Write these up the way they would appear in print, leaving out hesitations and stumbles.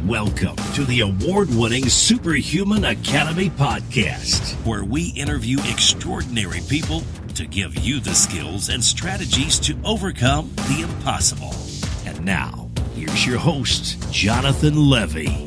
Welcome to the award-winning Superhuman Academy podcast, where we interview extraordinary people to give you the skills and strategies to overcome the impossible. And now, here's your host, Jonathan Levy.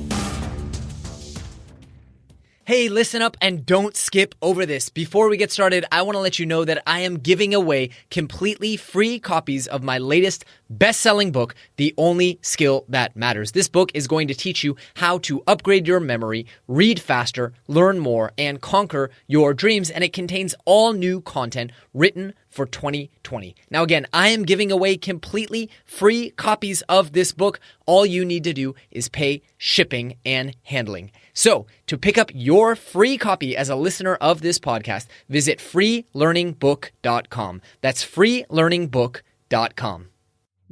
Hey, listen up and don't skip over this. Before we get started, I want to let you know that I am giving away completely free copies of my latest best-selling book, The Only Skill That Matters. This book is going to teach you how to upgrade your memory, read faster, learn more, and conquer your dreams. And it contains all new content written for 2020. Now again, I am giving away completely free copies of this book. All you need to do is pay shipping and handling. So to pick up your free copy as a listener of this podcast, visit freelearningbook.com. That's freelearningbook.com.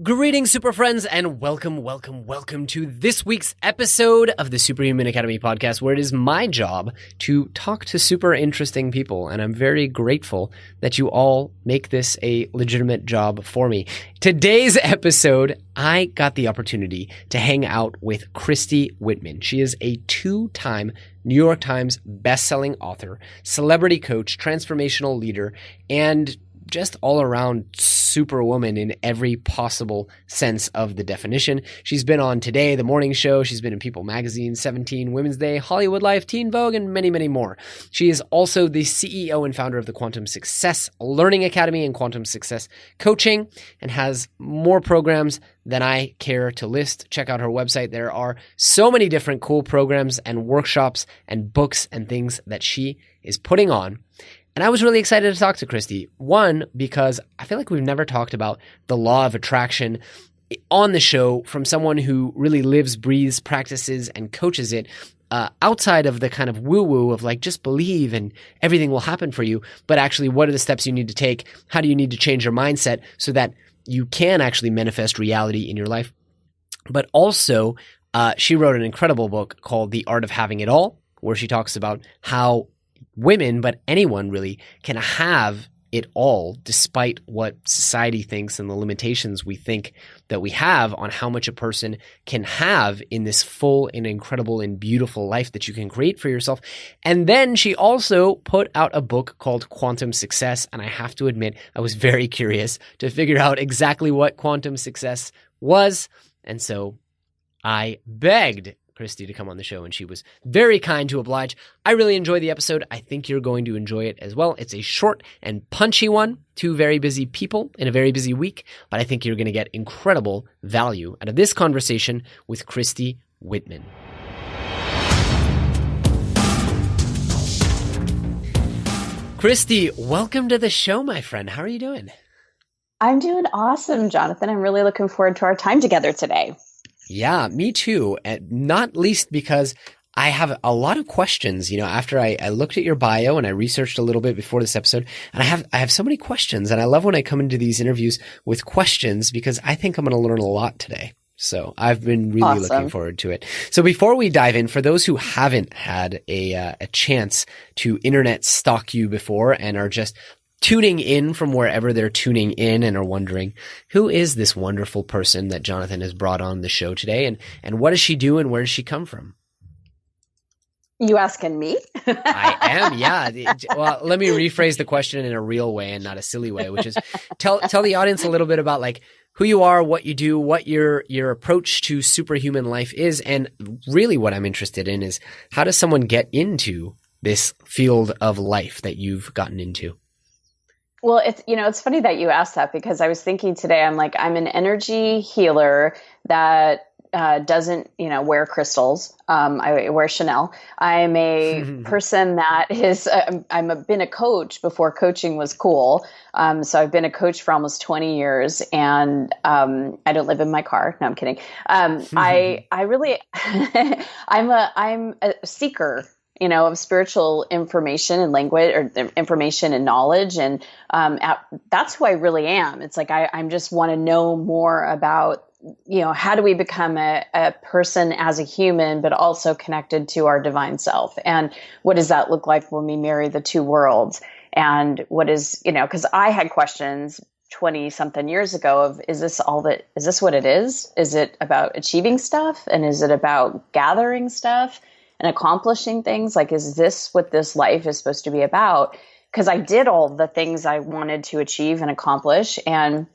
Greetings, Super Friends, and welcome to this week's episode of the Superhuman Academy podcast, where it is my job to talk to super interesting people, and I'm very grateful that you all make this a legitimate job for me. Today's episode, I got the opportunity to hang out with Christy Whitman. She is a two-time New York Times bestselling author, celebrity coach, transformational leader, and just all around superwoman in every possible sense of the definition. She's been on Today, The Morning Show. She's been in People Magazine, 17, Women's Day, Hollywood Life, Teen Vogue, and many, many more. She is also the CEO and founder of the Quantum Success Learning Academy and Quantum Success Coaching, and has more programs than I care to list. Check out her website. There are so many different cool programs and workshops and books and things that she is putting on. And I was really excited to talk to Christy. One, because I feel like we've never talked about the law of attraction on the show from someone who really lives, breathes, practices, and coaches it outside of the kind of woo-woo of like, just believe and everything will happen for you. But actually, what are the steps you need to take? How do you need to change your mindset so that you can actually manifest reality in your life? But also, she wrote an incredible book called The Art of Having It All, where she talks about how women, but anyone really, can have it all despite what society thinks and the limitations we think that we have on how much a person can have in this full and incredible and beautiful life that you can create for yourself. And then she also put out a book called Quantum Success. And I have to admit, I was very curious to figure out exactly what quantum success was. And so I begged Christy to come on the show, and she was very kind to oblige. I really enjoyed the episode. I think you're going to enjoy it as well. It's a short and punchy one. Two very busy people in a very busy week, but I think you're going to get incredible value out of this conversation with Christy Whitman. Christy, welcome to the show, my friend. How are you doing? I'm doing awesome, Jonathan. I'm really looking forward to our time together today. Yeah, me too. And not least because I have a lot of questions, after I looked at your bio and I researched a little bit before this episode, and I have so many questions, and I love when I come into these interviews with questions because I think I'm going to learn a lot today. So I've been really looking forward to it. So before we dive in, for those who haven't had a chance to internet stalk you before and are just tuning in from wherever they're tuning in and are wondering, who is this wonderful person that Jonathan has brought on the show today, and what does she do and where does she come from? You asking me? I am, yeah. Well, let me rephrase the question in a real way and not a silly way, which is tell the audience a little bit about like who you are, what you do, what your approach to superhuman life is, and really what I'm interested in is how does someone get into this field of life that you've gotten into? Well, it's funny that you asked that because I was thinking today, I'm an energy healer that doesn't, wear crystals. I wear Chanel. I'm a person that is, been a coach before coaching was cool. So I've been a coach for almost 20 years and, I don't live in my car. No, I'm kidding. I really, I'm a seeker, of spiritual information and language or information and knowledge. And, that's who I really am. It's like, I'm just want to know more about, how do we become a person as a human, but also connected to our divine self? And what does that look like when we marry the two worlds? And what is, because I had questions 20 something years ago of, is this what it is? Is it about achieving stuff? And is it about gathering stuff and accomplishing things? Like, is this what this life is supposed to be about? Because I did all the things I wanted to achieve and accomplish, and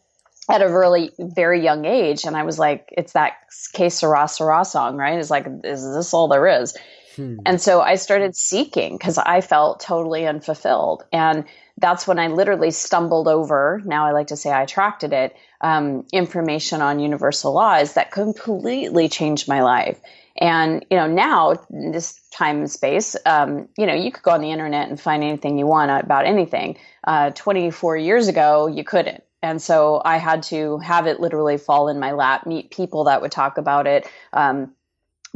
at a really very young age. And I was like, it's that Que Sera Sera song, right? It's like, is this all there is? And so I started seeking because I felt totally unfulfilled. And that's when I literally stumbled over, now I like to say I attracted it, information on universal laws that completely changed my life. And, now in this time and space, you could go on the internet and find anything you want about anything. 24 years ago, you couldn't. And so I had to have it literally fall in my lap, meet people that would talk about it.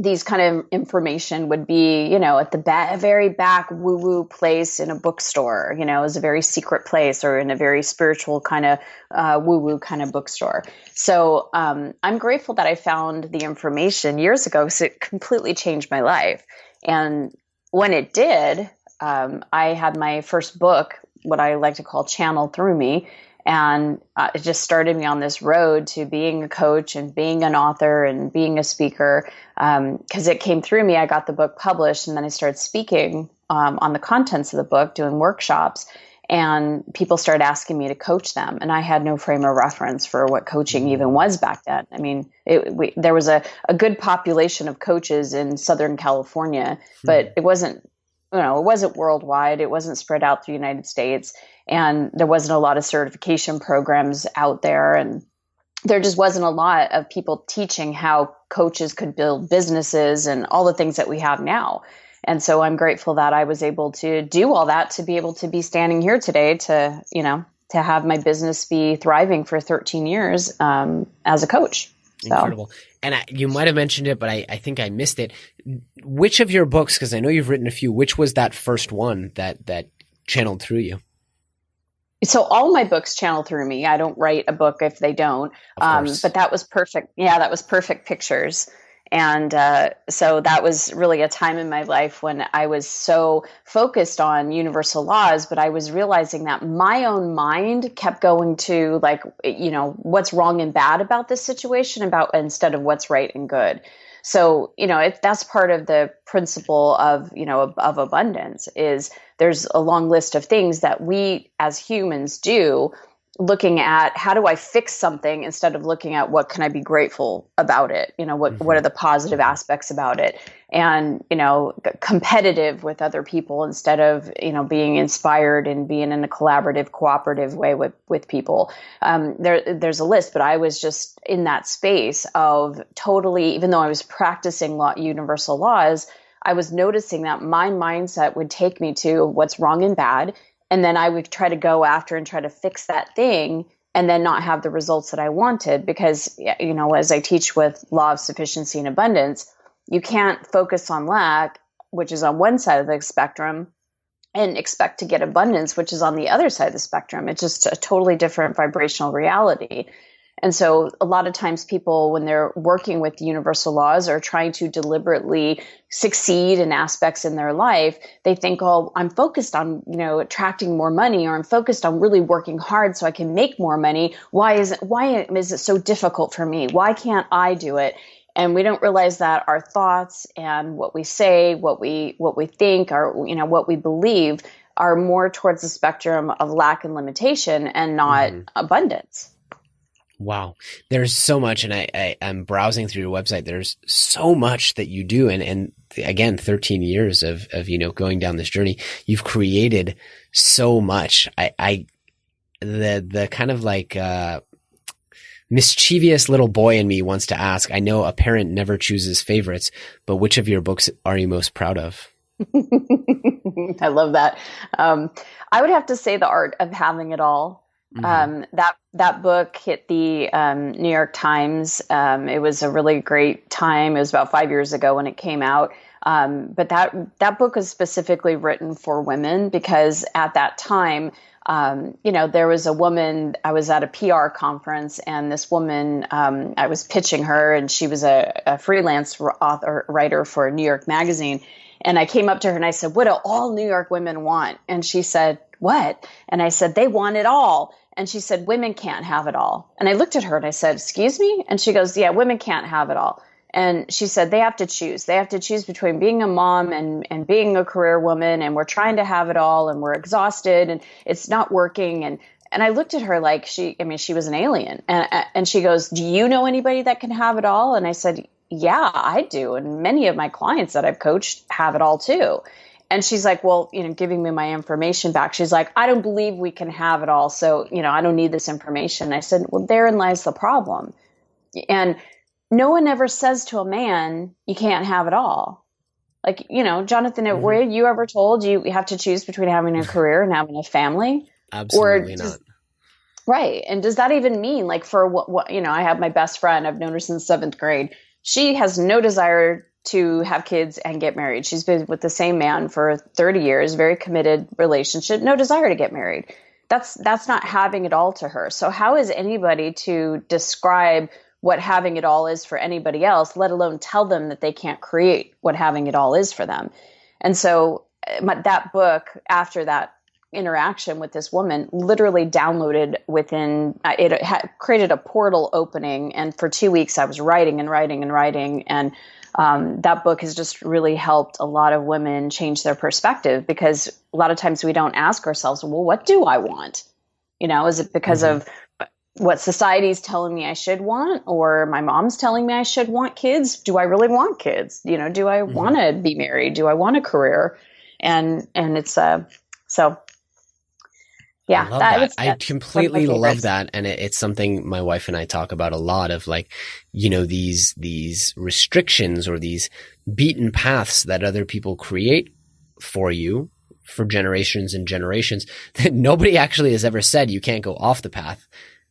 These kind of information would be, at the very back woo-woo place in a bookstore, is a very secret place, or in a very spiritual kind of woo-woo kind of bookstore. So I'm grateful that I found the information years ago, because it completely changed my life. And when it did, I had my first book, what I like to call channeled through me. And it just started me on this road to being a coach and being an author and being a speaker. Because it came through me. I got the book published, and then I started speaking on the contents of the book, doing workshops. And people started asking me to coach them. And I had no frame of reference for what coaching even was back then. I mean, there was a good population of coaches in Southern California, but it wasn't, it wasn't worldwide. It wasn't spread out through the United States. And there wasn't a lot of certification programs out there. And there just wasn't a lot of people teaching how coaches could build businesses and all the things that we have now. And so I'm grateful that I was able to do all that, to be able to be standing here today, to have my business be thriving for 13 years as a coach. So. Incredible. And you might have mentioned it, but I think I missed it. Which of your books, because I know you've written a few, which was that first one that channeled through you? So all my books channel through me. I don't write a book if they don't. But that was perfect. Yeah, that was Perfect Pictures. And so that was really a time in my life when I was so focused on universal laws, but I was realizing that my own mind kept going to what's wrong and bad about this situation instead of what's right and good. So, that's part of the principle of abundance. Is there's a long list of things that we as humans do, looking at how do I fix something instead of looking at what can I be grateful about it? What are the positive aspects about it? And, competitive with other people instead of, being inspired and being in a collaborative, cooperative way with people. There's a list, but I was just in that space of totally, even though I was practicing universal laws, I was noticing that my mindset would take me to what's wrong and bad. And then I would try to go after and try to fix that thing, and then not have the results that I wanted. Because, as I teach with law of sufficiency and abundance, you can't focus on lack, which is on one side of the spectrum, and expect to get abundance, which is on the other side of the spectrum. It's just a totally different vibrational reality. And so a lot of times people, when they're working with universal laws or trying to deliberately succeed in aspects in their life, they think, oh, I'm focused on, attracting more money, or I'm focused on really working hard so I can make more money. Why is it so difficult for me? Why can't I do it? And we don't realize that our thoughts and what we say, what we think, or, what we believe are more towards the spectrum of lack and limitation, and not abundance. Wow. There's so much. And I'm browsing through your website. There's so much that you do. And again, 13 years of, going down this journey, you've created so much. The kind of like, mischievous little boy in me wants to ask, I know a parent never chooses favorites, but which of your books are you most proud of? I love that. I would have to say The Art of Having It All. That book hit the New York Times. It was a really great time. It was about 5 years ago when it came out. But that book is specifically written for women, because at that time, there was a woman. I was at a PR conference, and this woman, I was pitching her, and she was a freelance writer for New York Magazine. And I came up to her and I said, "What do all New York women want?" And she said, "What?" And I said, "They want it all." And she said, women can't have it all. And I looked at her and I said, excuse me? And she goes, yeah, women can't have it all. And she said, they have to choose. They have to choose between being a mom and being a career woman. And we're trying to have it all and we're exhausted and it's not working. And I looked at her like she was an alien. And she goes, do you know anybody that can have it all? And I said, yeah, I do. And many of my clients that I've coached have it all too. And she's like, well, giving me my information back. She's like, I don't believe we can have it all. So, I don't need this information. I said, well, therein lies the problem. And no one ever says to a man, you can't have it all. Like, Jonathan, were you ever told you have to choose between having a career and having a family? Absolutely not. Right. And does that even mean like for what, I have my best friend, I've known her since 7th grade. She has no desire to have kids and get married. She's been with the same man for 30 years, very committed relationship, no desire to get married. That's not having it all to her. So how is anybody to describe what having it all is for anybody else, let alone tell them that they can't create what having it all is for them? And so that book, after that interaction with this woman, literally downloaded within, it had created a portal opening. And for 2 weeks, I was writing and writing and writing. And that book has just really helped a lot of women change their perspective, because a lot of times we don't ask ourselves, well, what do I want? Is it because of what society's telling me I should want, or my mom's telling me I should want kids? Do I really want kids? Do I want to be married? Do I want a career? And it's, so yeah, I love that. I completely love that. And it's something my wife and I talk about a lot of, like, these restrictions or these beaten paths that other people create for you for generations and generations that nobody actually has ever said you can't go off the path.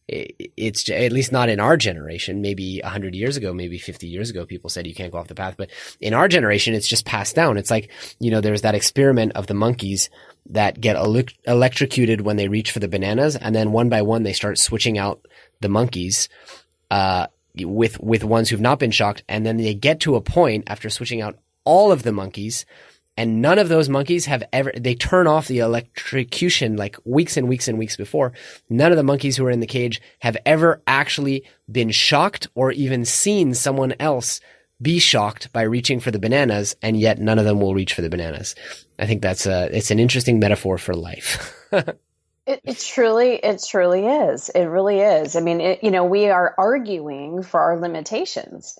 It's at least not in our generation. Maybe 100 years ago, maybe 50 years ago, people said you can't go off the path. But in our generation, it's just passed down. It's like, there's that experiment of the monkeys that get electrocuted when they reach for the bananas. And then one by one, they start switching out the monkeys, with ones who've not been shocked. And then they get to a point after switching out all of the monkeys, and none of those monkeys they turn off the electrocution like weeks and weeks and weeks before. None of the monkeys who are in the cage have ever actually been shocked or even seen someone else be shocked by reaching for the bananas, and yet none of them will reach for the bananas. I think it's an interesting metaphor for life. It truly is. It really is. I mean, we are arguing for our limitations.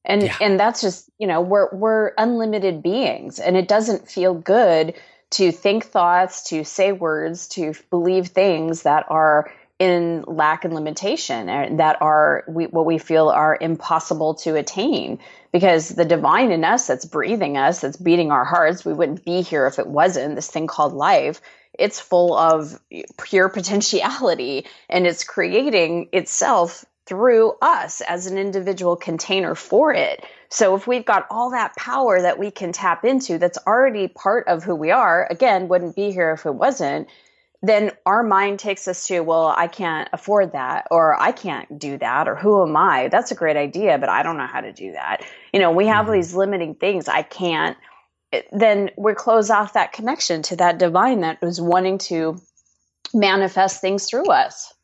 And that's just, we're unlimited beings, and it doesn't feel good to think thoughts, to say words, to believe things that are in lack and limitation, and that are what we feel are impossible to attain, because the divine in us that's breathing us, that's beating our hearts, we wouldn't be here if it wasn't, this thing called life. It's full of pure potentiality, and it's creating itself through us as an individual container for it. So if we've got all that power that we can tap into, that's already part of who we are, again, wouldn't be here if it wasn't, then our mind takes us to, well, I can't afford that, or I can't do that, or who am I? That's a great idea, but I don't know how to do that. We have these limiting things. I can't. Then we close off that connection to that divine that was wanting to manifest things through us.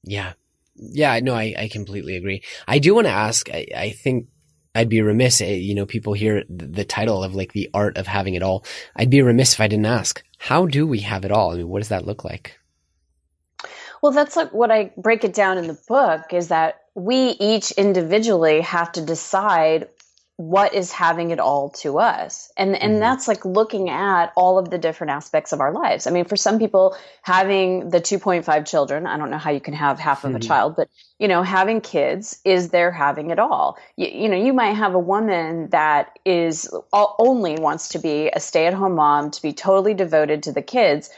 Yeah. Yeah, no, I completely agree. I do want to ask, I think I'd be remiss, people hear the title of like the art of having it all. I'd be remiss if I didn't ask, how do we have it all? I mean, what does that look like? Well, that's like what I break it down in the book, is that we each individually have to decide what is having it all to us. And that's like looking at all of the different aspects of our lives. I mean, for some people, having the 2.5 children, I don't know how you can have half of a child, but, having kids is their having it all. You might have a woman that only wants to be a stay-at-home mom, to be totally devoted to the kids.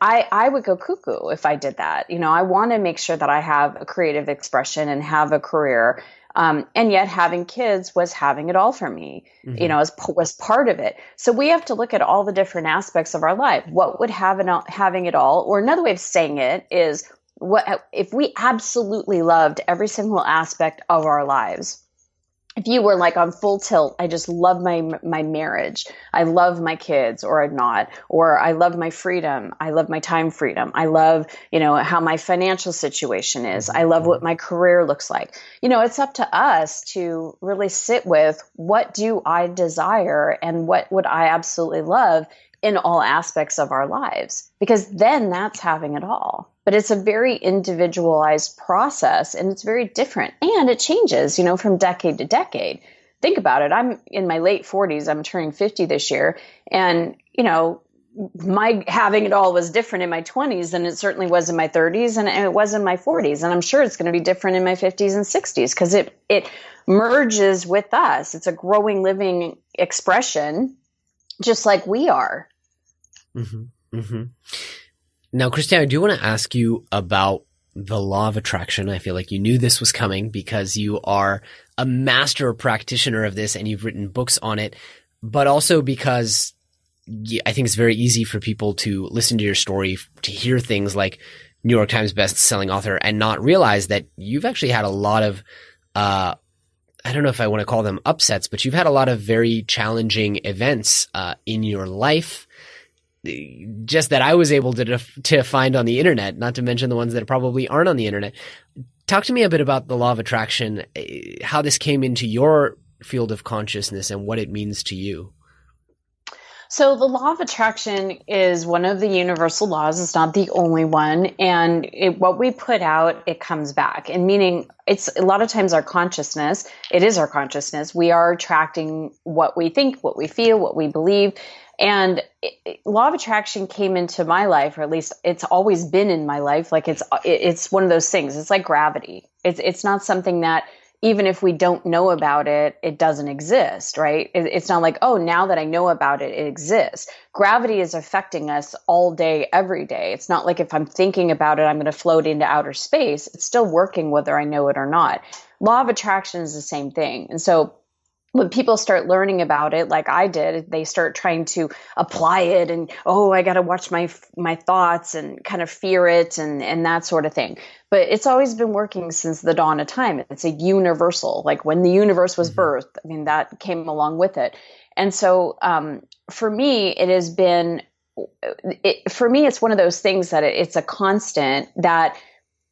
I would go cuckoo if I did that. I want to make sure that I have a creative expression and have a career. And yet having kids was having it all for me, was part of it. So we have to look at all the different aspects of our life. What would having it all, or another way of saying it is, what if we absolutely loved every single aspect of our lives? if you were like on full tilt, I just love my marriage. I love my kids, or I'm not, or I love my freedom. I love my time freedom. I love, how my financial situation is. I love what my career looks like. It's up to us to really sit with, what do I desire and what would I absolutely love in all aspects of our lives, because then that's having it all. But it's a very individualized process, and it's very different, and it changes, from decade to decade. Think about it. I'm in my late 40s. I'm turning 50 this year. And, my having it all was different in my 20s than it certainly was in my 30s, and it was in my 40s. And I'm sure it's going to be different in my 50s and 60s, because it merges with us. It's a growing, living expression, just like we are. Mm-hmm. Mm-hmm. Now, Christy, I do want to ask you about the law of attraction. I feel like you knew this was coming because you are a master practitioner of this and you've written books on it, but also because I think it's very easy for people to listen to your story, to hear things like New York Times best-selling author, and not realize that you've actually had a lot of, I don't know if I want to call them upsets, but you've had a lot of very challenging events in your life, just that I was able to find on the internet, not to mention the ones that probably aren't on the internet. Talk to me a bit about the law of attraction, how this came into your field of consciousness and what it means to you. So the law of attraction is one of the universal laws. It's not the only one. And what we put out, it comes back. And meaning, it's a lot of times our consciousness, it is our consciousnness. We are attracting what we think, what we feel, what we believe. And law of attraction came into my life, or at least it's always been in my life. Like it's one of those things. It's like gravity. It's not something that, even if we don't know about it, it doesn't exist, right? It's not like, oh, now that I know about it, it exists. Gravity is affecting us all day, every day. It's not like if I'm thinking about it, I'm going to float into outer space. It's still working whether I know it or not. Law of attraction is the same thing. And so when people start learning about it, like I did, they start trying to apply it and, oh, I got to watch my thoughts and kind of fear it and that sort of thing. But it's always been working since the dawn of time. It's a universal, like when the universe was birthed, I mean, that came along with it. And so for me, it has been, it's one of those things that it's a constant that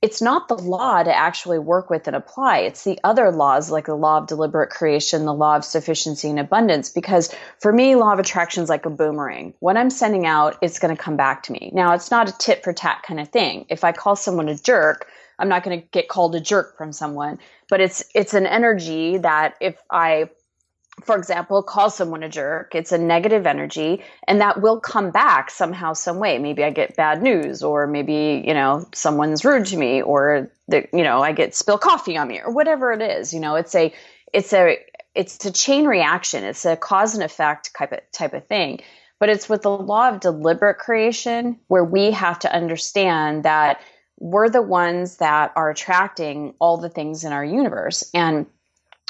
it's not the law to actually work with and apply. It's the other laws, like the law of deliberate creation, the law of sufficiency and abundance. Because for me, law of attraction is like a boomerang. What I'm sending out, it's going to come back to me. Now, it's not a tit for tat kind of thing. If I call someone a jerk, I'm not going to get called a jerk from someone. But it's an energy that if I, for example, call someone a jerk, it's a negative energy, and that will come back somehow, some way. Maybe I get bad news, or maybe, someone's rude to me, or I get spilled coffee on me, or whatever it is. It's a chain reaction. It's a cause and effect type of thing. But it's with the law of deliberate creation, where we have to understand that we're the ones that are attracting all the things in our universe. And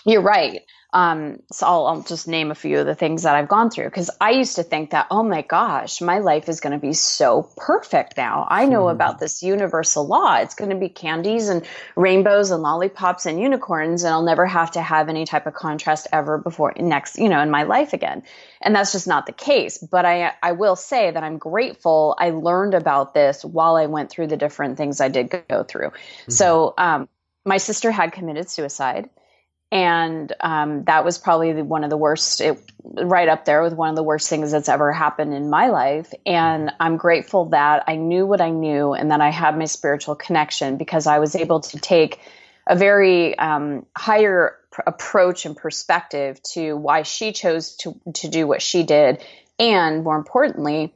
you're right. So I'll just name a few of the things that I've gone through, because I used to think that, oh my gosh, my life is going to be so perfect now. I know about this universal law. It's going to be candies and rainbows and lollipops and unicorns, and I'll never have to have any type of contrast ever in my life again. And that's just not the case. But I will say that I'm grateful I learned about this while I went through the different things I did go through. Mm-hmm. So my sister had committed suicide. And that was probably one of the worst, right up there with one of the worst things that's ever happened in my life. And I'm grateful that I knew what I knew and that I had my spiritual connection, because I was able to take a very higher approach and perspective to why she chose to do what she did. And more importantly,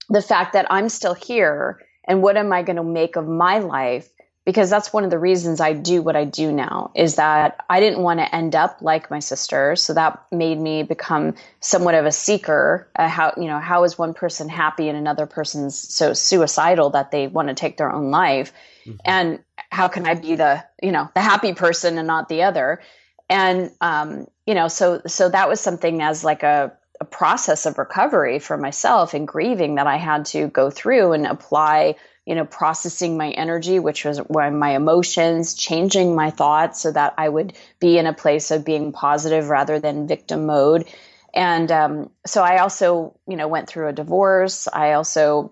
the fact that I'm still here and what am I going to make of my life? Because that's one of the reasons I do what I do now, is that I didn't want to end up like my sister. So that made me become somewhat of a seeker. How is one person happy and another person's so suicidal that they want to take their own life? Mm-hmm. And how can I be the happy person and not the other? And, so that was something as like a process of recovery for myself and grieving that I had to go through and apply processing my energy, which was my emotions, changing my thoughts so that I would be in a place of being positive rather than victim mode. And so I also, went through a divorce. I also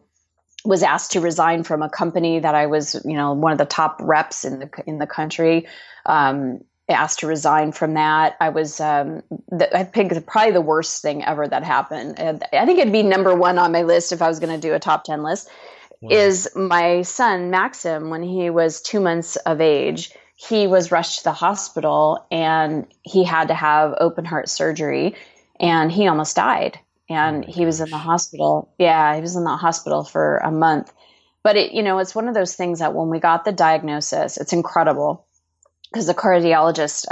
was asked to resign from a company that I was, one of the top reps in the country. Asked to resign from that. I was, I think probably the worst thing ever that happened. And I think it'd be number one on my list if I was going to do a top 10 list. Wow. Is my son, Maxim, when he was 2 months of age, he was rushed to the hospital and he had to have open heart surgery and he almost died. And he was in the hospital. Yeah, he was in the hospital for a month. But it's one of those things that when we got the diagnosis, it's incredible because the cardiologist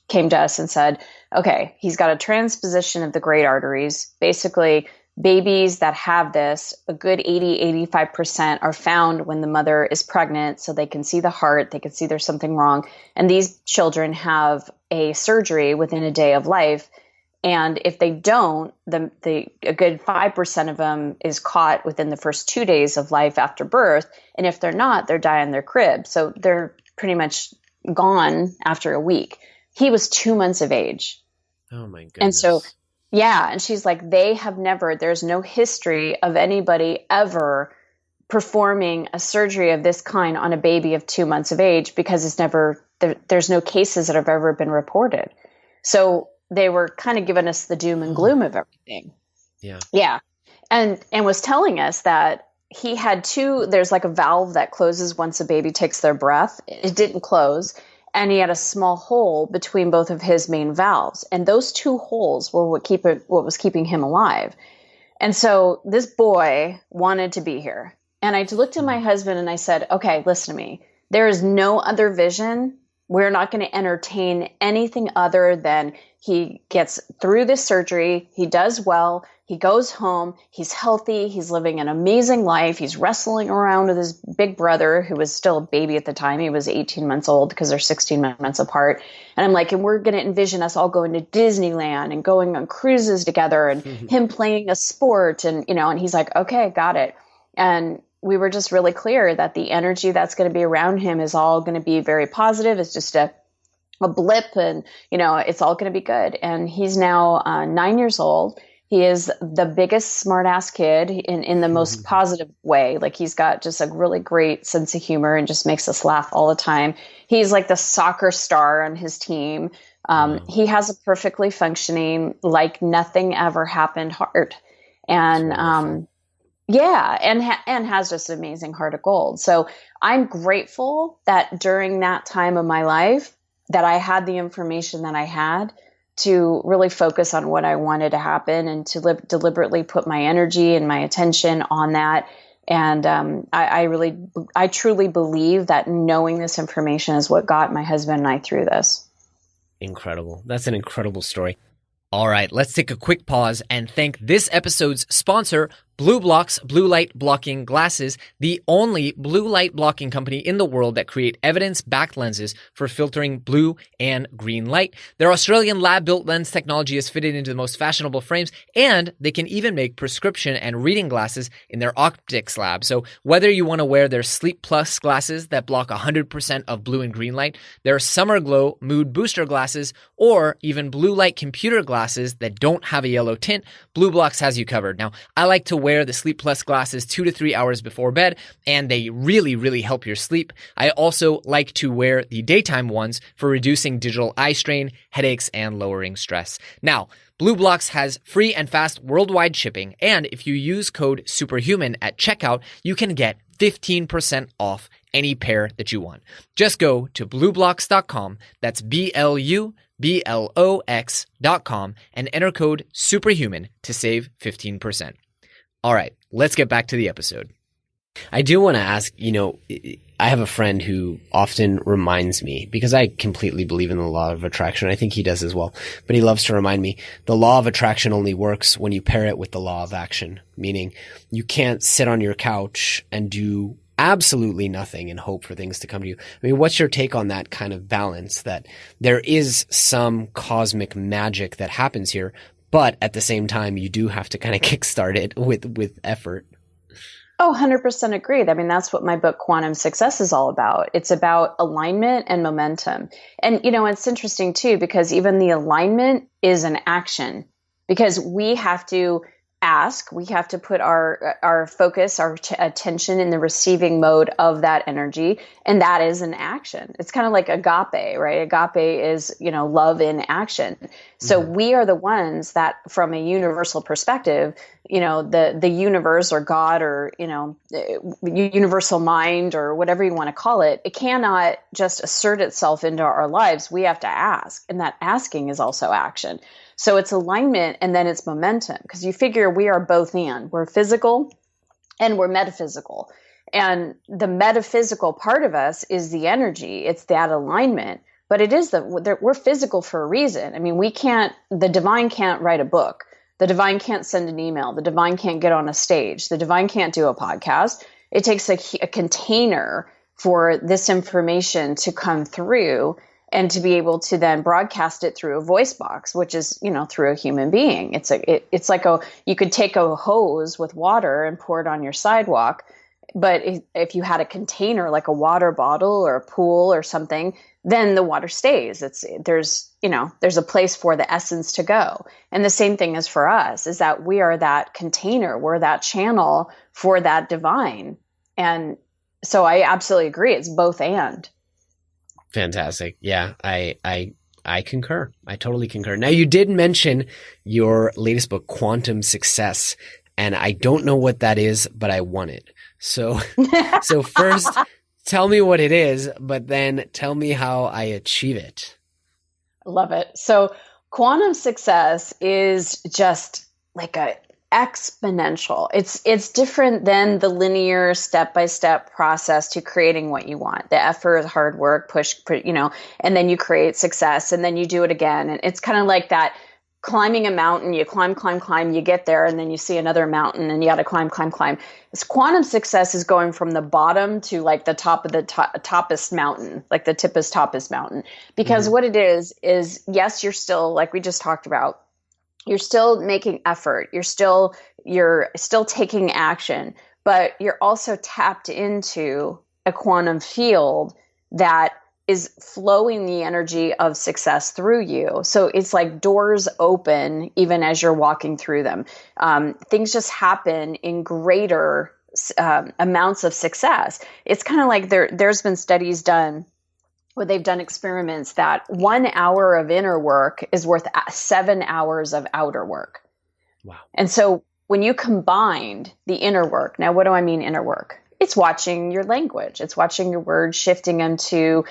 came to us and said, okay, he's got a transposition of the great arteries. Basically, babies that have this, a good 80-85% are found when the mother is pregnant, so they can see the heart, they can see there's something wrong. And these children have a surgery within a day of life. And if they don't, a good 5% of them is caught within the first 2 days of life after birth. And if they're not, they're die in their crib. So they're pretty much gone after a week. He was 2 months of age. Oh my goodness. And so, yeah. And she's like, there's no history of anybody ever performing a surgery of this kind on a baby of 2 months of age because there's no cases that have ever been reported. So they were kind of giving us the doom and gloom of everything. Yeah. Yeah. And was telling us that he had there's like a valve that closes once a baby takes their breath. It didn't close. And he had a small hole between both of his main valves. And those two holes were what was keeping him alive. And so this boy wanted to be here. And I looked at my husband and I said, okay, listen to me. There is no other vision. We're not going to entertain anything other than he gets through this surgery. He does well. He goes home. He's healthy. He's living an amazing life. He's wrestling around with his big brother, who was still a baby at the time. He was 18 months old because they're 16 months apart. And I'm like, and we're going to envision us all going to Disneyland and going on cruises together and him playing a sport. And, and he's like, okay, got it. And we were just really clear that the energy that's going to be around him is all going to be very positive. It's just a blip and, it's all going to be good. And he's now 9 years old. He is the biggest smartass kid in the most positive way. Like he's got just a really great sense of humor and just makes us laugh all the time. He's like the soccer star on his team. He has a perfectly functioning, like nothing ever happened heart. And, yeah, and has just an amazing heart of gold. So I'm grateful that during that time of my life that I had the information that I had to really focus on what I wanted to happen and to deliberately put my energy and my attention on that. And I truly believe that knowing this information is what got my husband and I through this. Incredible. That's an incredible story. All right, let's take a quick pause and thank this episode's sponsor, BlueBlox Blue Light Blocking Glasses, the only blue light blocking company in the world that create evidence-backed lenses for filtering blue and green light. Their Australian lab-built lens technology is fitted into the most fashionable frames, and they can even make prescription and reading glasses in their optics lab. So whether you want to wear their Sleep Plus glasses that block 100% of blue and green light, their Summer Glow Mood Booster glasses, or even blue light computer glasses that don't have a yellow tint, BlueBlox has you covered. Now, I like to wear the Sleep Plus glasses 2 to 3 hours before bed, and they really, really help your sleep. I also like to wear the daytime ones for reducing digital eye strain, headaches, and lowering stress. Now, BlueBlox has free and fast worldwide shipping, and if you use code SUPERHUMAN at checkout, you can get 15% off any pair that you want. Just go to BlueBlox.com, that's BlueBlox.com, and enter code SUPERHUMAN to save 15%. All right, let's get back to the episode. I do want to ask, I have a friend who often reminds me, because I completely believe in the law of attraction. I think he does as well, but he loves to remind me the law of attraction only works when you pair it with the law of action, meaning you can't sit on your couch and do absolutely nothing and hope for things to come to you. I mean, what's your take on that kind of balance, that there is some cosmic magic that happens here, but at the same time, you do have to kind of kickstart it with effort? Oh, 100% agreed. I mean, that's what my book, Quantum Success, is all about. It's about alignment and momentum. And, it's interesting too, because even the alignment is an action because we have to ask, we have to put our focus, our attention in the receiving mode of that energy. And that is an action. It's kind of like agape, right? Agape is, love in action. So we are the ones that from a universal perspective, the universe or God or, universal mind or whatever you want to call it, it cannot just assert itself into our lives. We have to ask. And that asking is also action. So it's alignment and then it's momentum because you figure we are both and we're physical and we're metaphysical. And the metaphysical part of us is the energy. It's that alignment, but it is we're physical for a reason. I mean, the divine can't write a book. The divine can't send an email. The divine can't get on a stage. The divine can't do a podcast. It takes a container for this information to come through and to be able to then broadcast it through a voice box, which is, through a human being. It's like you could take a hose with water and pour it on your sidewalk. But if you had a container like a water bottle or a pool or something, then the water stays. There's a place for the essence to go. And the same thing is for us, is that we are that container. We're that channel for that divine. And so I absolutely agree. It's both and. Fantastic. Yeah, I concur. I totally concur. Now, you did mention your latest book, Quantum Success, and I don't know what that is, but I want it. So first, tell me what it is, but then tell me how I achieve it. Love it. So quantum success is just like a exponential. It's different than the linear step-by-step process to creating what you want. The effort, hard work, push, and then you create success and then you do it again. And it's kind of like that climbing a mountain, you climb, you get there, and then you see another mountain and you got to climb. This quantum success is going from the bottom to like the top of the toppest mountain, like the toppest mountain. Because what it is yes, you're still, like we just talked about, you're still making effort. You're still taking action, but you're also tapped into a quantum field that is flowing the energy of success through you. So it's like doors open even as you're walking through them. Things just happen in greater amounts of success. It's kind of like there's been studies done where they've done experiments that 1 hour of inner work is worth 7 hours of outer work. Wow. And so when you combined the inner work, now what do I mean inner work? It's watching your language. It's watching your words, shifting them to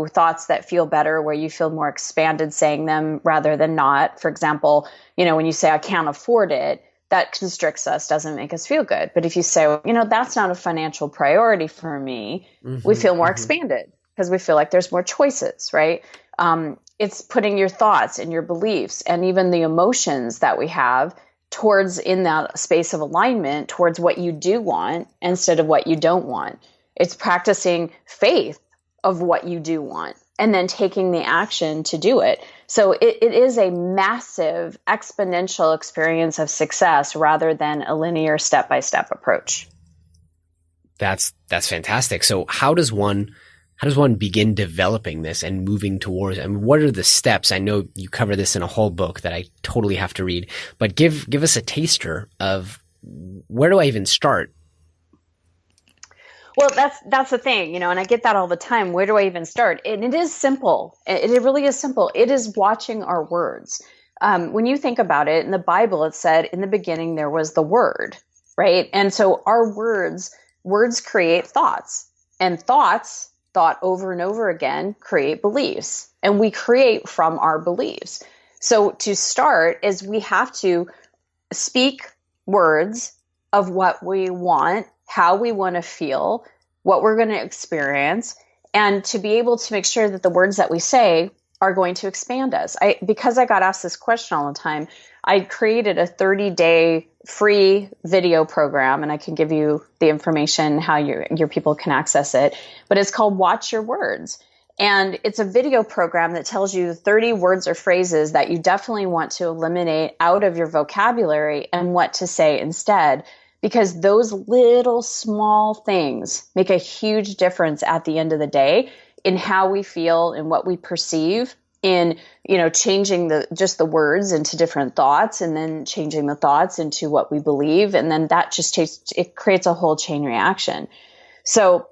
thoughts that feel better, where you feel more expanded saying them rather than not. For example, when you say, I can't afford it, that constricts us, doesn't make us feel good. But if you say, that's not a financial priority for me, we feel more expanded because we feel like there's more choices, right? It's putting your thoughts and your beliefs and even the emotions that we have towards, in that space of alignment, towards what you do want instead of what you don't want. It's practicing faith of what you do want and then taking the action to do it. So it is a massive exponential experience of success rather than a linear step-by-step approach. That's fantastic. So how does one begin developing this and moving towards, and what are the steps? I know you cover this in a whole book that I totally have to read, but give us a taster of where do I even start? Well, that's the thing, and I get that all the time. Where do I even start? And it is simple. It really is simple. It is watching our words. When you think about it, in the Bible, it said, in the beginning, there was the Word, right? And so our words create thoughts, and thoughts thought over and over again create beliefs, and we create from our beliefs. So to start is we have to speak words of what we want, how we want to feel, what we're going to experience, and to be able to make sure that the words that we say are going to expand us. Because I got asked this question all the time, I created a 30-day free video program, and I can give you the information how your people can access it. But it's called Watch Your Words. And it's a video program that tells you 30 words or phrases that you definitely want to eliminate out of your vocabulary and what to say instead. because those little small things make a huge difference at the end of the day in how we feel and what we perceive, in, changing the words into different thoughts, and then changing the thoughts into what we believe. And then that it creates a whole chain reaction. So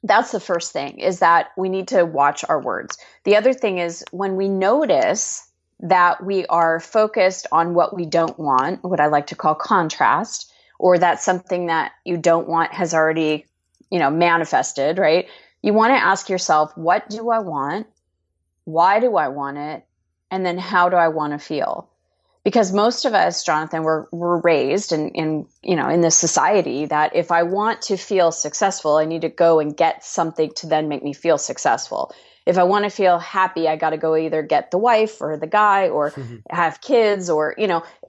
that's the first thing, is that we need to watch our words. The other thing is, when we notice that we are focused on what we don't want, what I like to call contrast, or that something that you don't want has already, manifested, right? You want to ask yourself, what do I want? Why do I want it? And then how do I want to feel? Because most of us, Jonathan, we're raised in this society that if I want to feel successful, I need to go and get something to then make me feel successful. If I want to feel happy, I got to go either get the wife or the guy or have kids, or,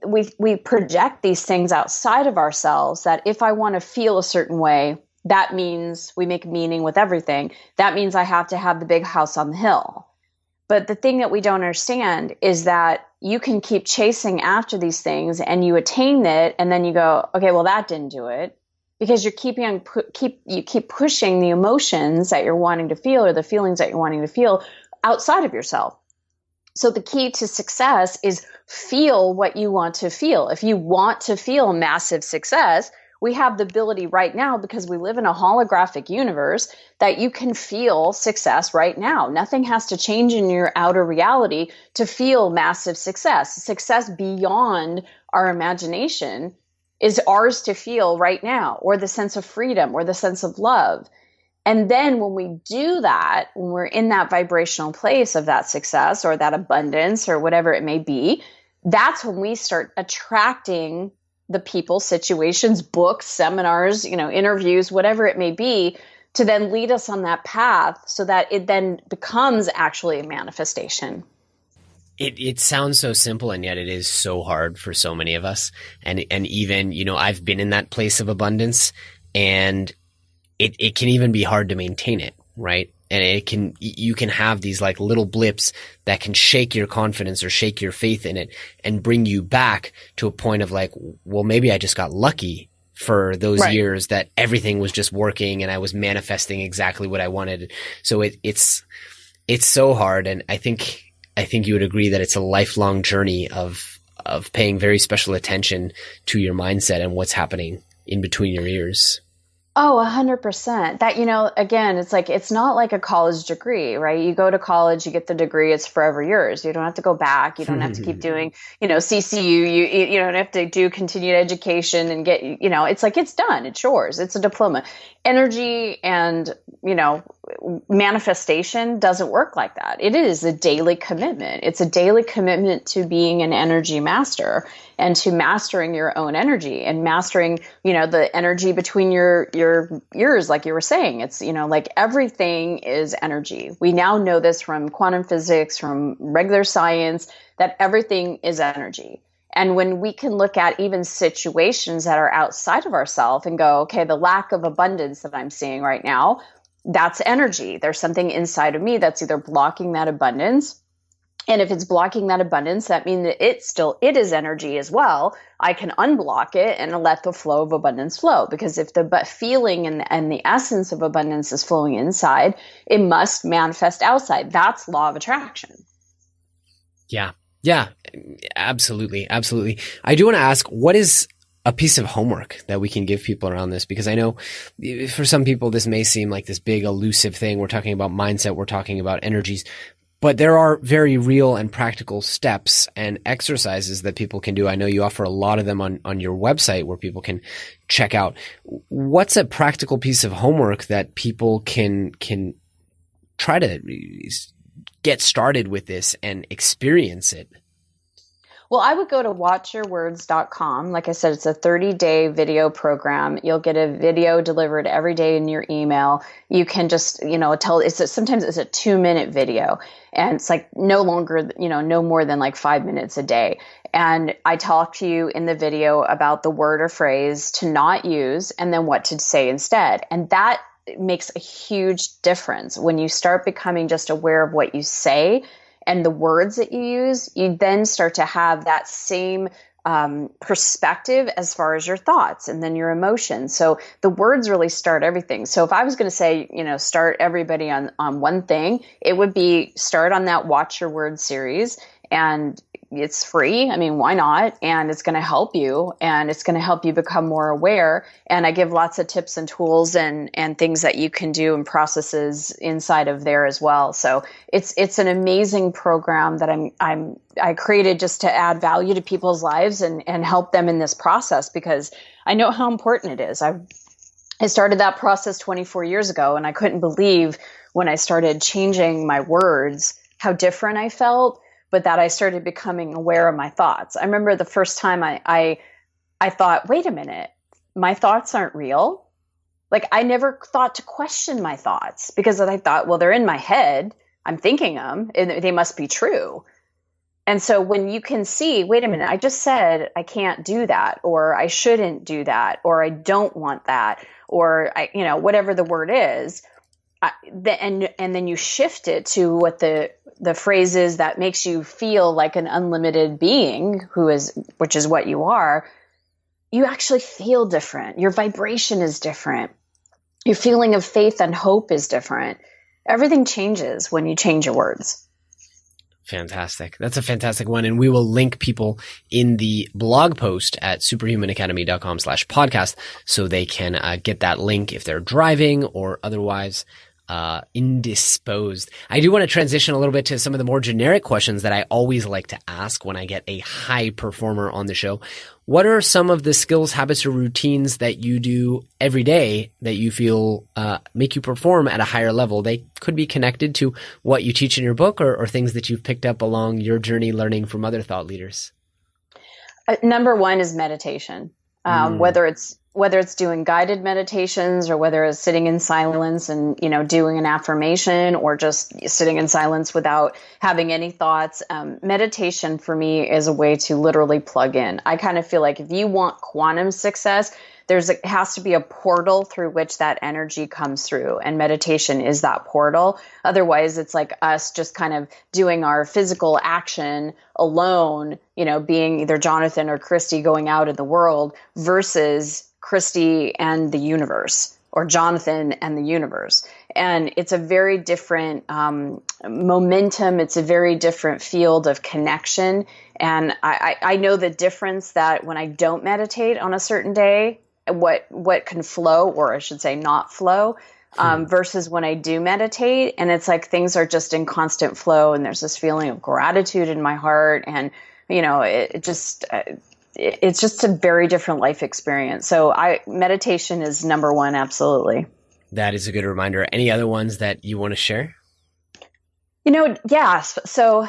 we project these things outside of ourselves, that if I want to feel a certain way, that means we make meaning with everything. That means I have to have the big house on the hill. But the thing that we don't understand is that you can keep chasing after these things and you attain it, and then you go, okay, well, that didn't do it, because you're keep pushing the emotions that you're wanting to feel, or the feelings that you're wanting to feel, outside of yourself. So the key to success is feel what you want to feel. If you want to feel massive success, we have the ability right now, because we live in a holographic universe, that you can feel success right now. Nothing has to change in your outer reality to feel massive success. Success beyond our imagination is ours to feel right now, or the sense of freedom, or the sense of love. And then when we do that, when we're in that vibrational place of that success or that abundance or whatever it may be, that's when we start attracting the people, situations, books, seminars, interviews, whatever it may be, to then lead us on that path, so that it then becomes actually a manifestation. It sounds so simple, and yet it is so hard for so many of us. And even, I've been in that place of abundance, and it can even be hard to maintain it, right? And you can have these like little blips that can shake your confidence or shake your faith in it, and bring you back to a point of like, well, maybe I just got lucky for those years that everything was just working and I was manifesting exactly what I wanted. So it's so hard. And I think you would agree that it's a lifelong journey of paying very special attention to your mindset and what's happening in between your ears. Oh, 100%. That, again, it's not like a college degree, right? You go to college, you get the degree, it's forever yours. You don't have to go back. You don't have to keep doing, CCU. You don't have to do continued education and get, it's done. It's yours. It's a diploma. Energy and, manifestation doesn't work like that. It is a daily commitment. It's a daily commitment to being an energy master, and to mastering your own energy, and mastering, the energy between your ears, like you were saying. It's, everything is energy. We now know this from quantum physics, from regular science, that everything is energy. And when we can look at even situations that are outside of ourselves and go, okay, the lack of abundance that I'm seeing right now, that's energy. There's something inside of me that's either blocking that abundance. And if it's blocking that abundance, that means that it is energy as well. I can unblock it and let the flow of abundance flow. Because if the feeling and the essence of abundance is flowing inside, it must manifest outside. That's law of attraction. Yeah. Yeah, absolutely. Absolutely. I do want to ask, what is a piece of homework that we can give people around this? Because I know for some people, this may seem like this big elusive thing. We're talking about mindset. We're talking about energies. But there are very real and practical steps and exercises that people can do. I know you offer a lot of them on your website where people can check out. What's a practical piece of homework that people can try to get started with this and experience it? Well, I would go to watchyourwords.com. Like I said, it's a 30-day video program. You'll get a video delivered every day in your email. You can just, sometimes it's a 2-minute video, and it's like no more than like 5 minutes a day. And I talk to you in the video about the word or phrase to not use, and then what to say instead. And that makes a huge difference when you start becoming just aware of what you say and the words that you use. You then start to have that same perspective as far as your thoughts and then your emotions. So the words really start everything. So if I was going to say, start everybody on one thing, it would be start on that Watch Your Words series. And it's free. I mean, why not? And it's going to help you, and it's going to help you become more aware. And I give lots of tips and tools and things that you can do and processes inside of there as well. So it's an amazing program that I created just to add value to people's lives and help them in this process, because I know how important it is. I started that process 24 years ago, and I couldn't believe when I started changing my words how different I felt, but that I started becoming aware of my thoughts. I remember the first time I thought, wait a minute, my thoughts aren't real. Like, I never thought to question my thoughts, because I thought, well, they're in my head. I'm thinking them, and they must be true. And so when you can see, wait a minute, I just said I can't do that, or I shouldn't do that, or I don't want that, or whatever the word is, and then you shift it to what the phrase is that makes you feel like an unlimited being, which is what you are. You actually feel different. Your vibration is different. Your feeling of faith and hope is different. Everything changes when you change your words. Fantastic. That's a fantastic one. And we will link people in the blog post at superhumanacademy.com/podcast so they can get that link if they're driving or otherwise indisposed. I do want to transition a little bit to some of the more generic questions that I always like to ask when I get a high performer on the show. What are some of the skills, habits, or routines that you do every day that you feel make you perform at a higher level? They could be connected to what you teach in your book, or things that you've picked up along your journey learning from other thought leaders. Number one is meditation. Whether it's doing guided meditations, or whether it's sitting in silence and, doing an affirmation, or just sitting in silence without having any thoughts. Meditation for me is a way to literally plug in. I kind of feel like if you want quantum success, has to be a portal through which that energy comes through. And meditation is that portal. Otherwise, it's like us just kind of doing our physical action alone, being either Jonathan or Christy going out in the world, versus Christy and the universe, or Jonathan and the universe. And it's a very different momentum. It's a very different field of connection. And I know the difference that when I don't meditate on a certain day, what can flow, or I should say not flow, versus when I do meditate. And it's like things are just in constant flow, and there's this feeling of gratitude in my heart. And, it's just a very different life experience. So meditation is number one. Absolutely. That is a good reminder. Any other ones that you want to share? Yes. So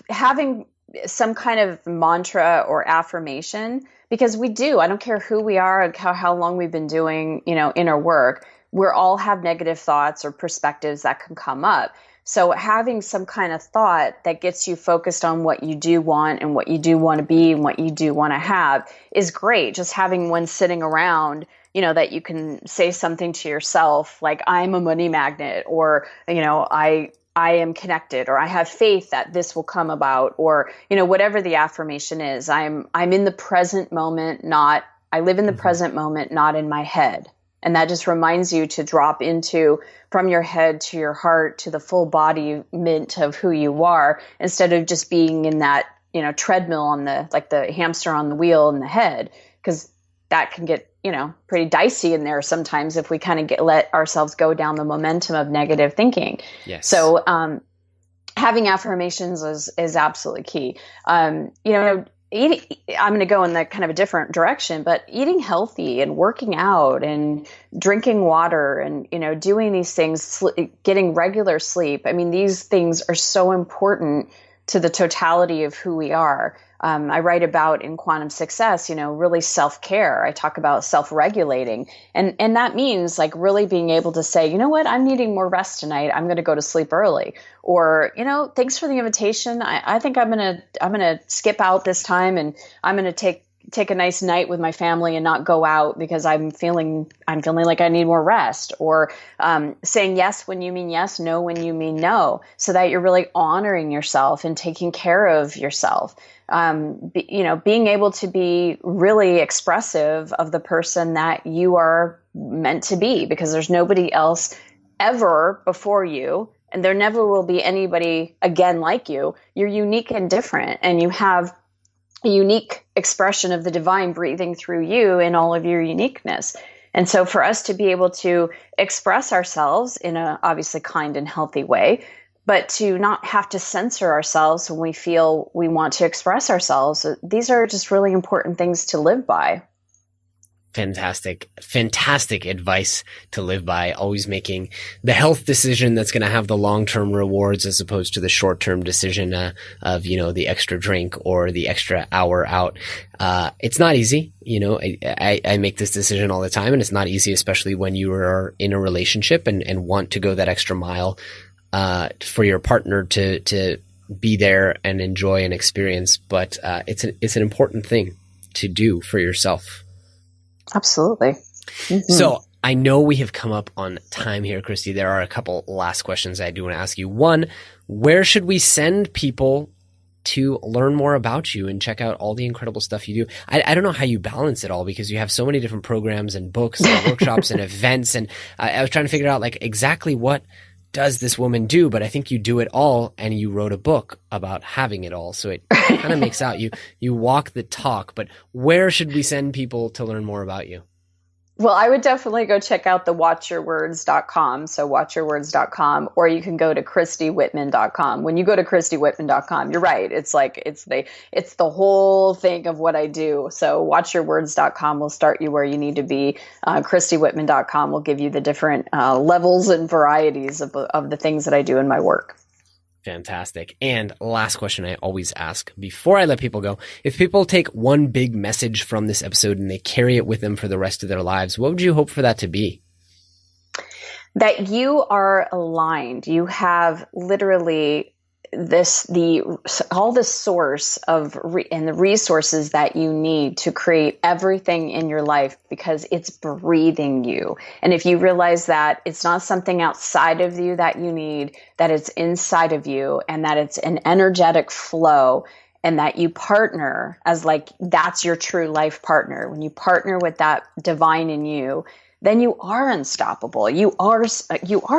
having some kind of mantra or affirmation, because I don't care who we are, how long we've been doing, inner work, we all have negative thoughts or perspectives that can come up. So having some kind of thought that gets you focused on what you do want and what you do want to be and what you do want to have is great. Just having one sitting around, that you can say something to yourself like, I'm a money magnet, or, I am connected, or I have faith that this will come about, or, whatever the affirmation is. I'm in the present moment, I live in the present moment, not in my head. And that just reminds you to drop into, from your head to your heart, to the full embodiment of who you are, instead of just being in that, treadmill on the hamster on the wheel in the head, because that can get, pretty dicey in there sometimes if we kind of let ourselves go down the momentum of negative thinking. Yes. So, having affirmations is absolutely key. Eating, I'm going to go in the kind of a different direction, but eating healthy and working out and drinking water and, doing these things, getting regular sleep. I mean, these things are so important to the totality of who we are. I write about in Quantum Success, really self-care. I talk about self-regulating. And that means like really being able to say, you know what, I'm needing more rest tonight. I'm going to go to sleep early. Or, thanks for the invitation. I think I'm going to skip out this time, and I'm going to take a nice night with my family and not go out because I'm feeling like I need more rest, or saying yes when you mean yes, no when you mean no, so that you're really honoring yourself and taking care of yourself. Being able to be really expressive of the person that you are meant to be, because there's nobody else ever before you, and there never will be anybody again like you. You're unique and different, and you have a unique expression of the divine breathing through you in all of your uniqueness. And so for us to be able to express ourselves in a obviously kind and healthy way, but to not have to censor ourselves when we feel we want to express ourselves, these are just really important things to live by. Fantastic advice to live by. Always making the health decision that's going to have the long-term rewards, as opposed to the short-term decision of the extra drink or the extra hour out. It's not easy. I make this decision all the time, and it's not easy, especially when you are in a relationship and want to go that extra mile for your partner to be there and enjoy an experience. But it's an important thing to do for yourself. Absolutely. Mm-hmm. So I know we have come up on time here, Christy. There are a couple last questions I do want to ask you. One, where should we send people to learn more about you and check out all the incredible stuff you do? I don't know how you balance it all, because you have so many different programs and books and workshops and events. And I was trying to figure out exactly what does this woman do, but I think you do it all, and you wrote a book about having it all. So it kind of makes out you walk the talk. But where should we send people to learn more about you? Well, I would definitely go check out the watchyourwords.com. So watchyourwords.com, or you can go to ChristyWhitman.com. When you go to ChristyWhitman.com, you're right. It's the whole thing of what I do. So watchyourwords.com will start you where you need to be. ChristyWhitman.com will give you the different levels and varieties of the things that I do in my work. Fantastic. And last question I always ask before I let people go: if people take one big message from this episode and they carry it with them for the rest of their lives, what would you hope for that to be? That you are aligned. You have literally all the source of and the resources that you need to create everything in your life, because it's breathing you. And if you realize that it's not something outside of you that you need, that it's inside of you, and that it's an energetic flow, and that you partner as that's your true life partner. When you partner with that divine in you, then you are unstoppable. You are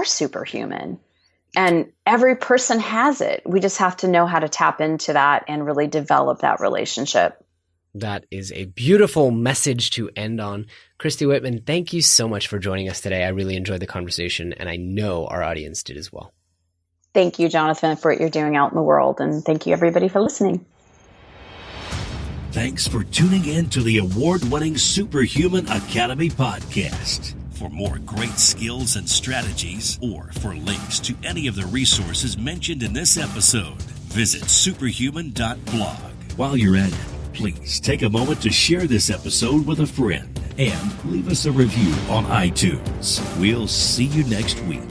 superhuman. And every person has it. We just have to know how to tap into that and really develop that relationship. That is a beautiful message to end on. Christy Whitman, thank you so much for joining us today. I really enjoyed the conversation, and I know our audience did as well. Thank you, Jonathan, for what you're doing out in the world. And thank you, everybody, for listening. Thanks for tuning in to the award-winning Superhuman Academy podcast. For more great skills and strategies, or for links to any of the resources mentioned in this episode, visit superhuman.blog. While you're at it, please take a moment to share this episode with a friend and leave us a review on iTunes. We'll see you next week.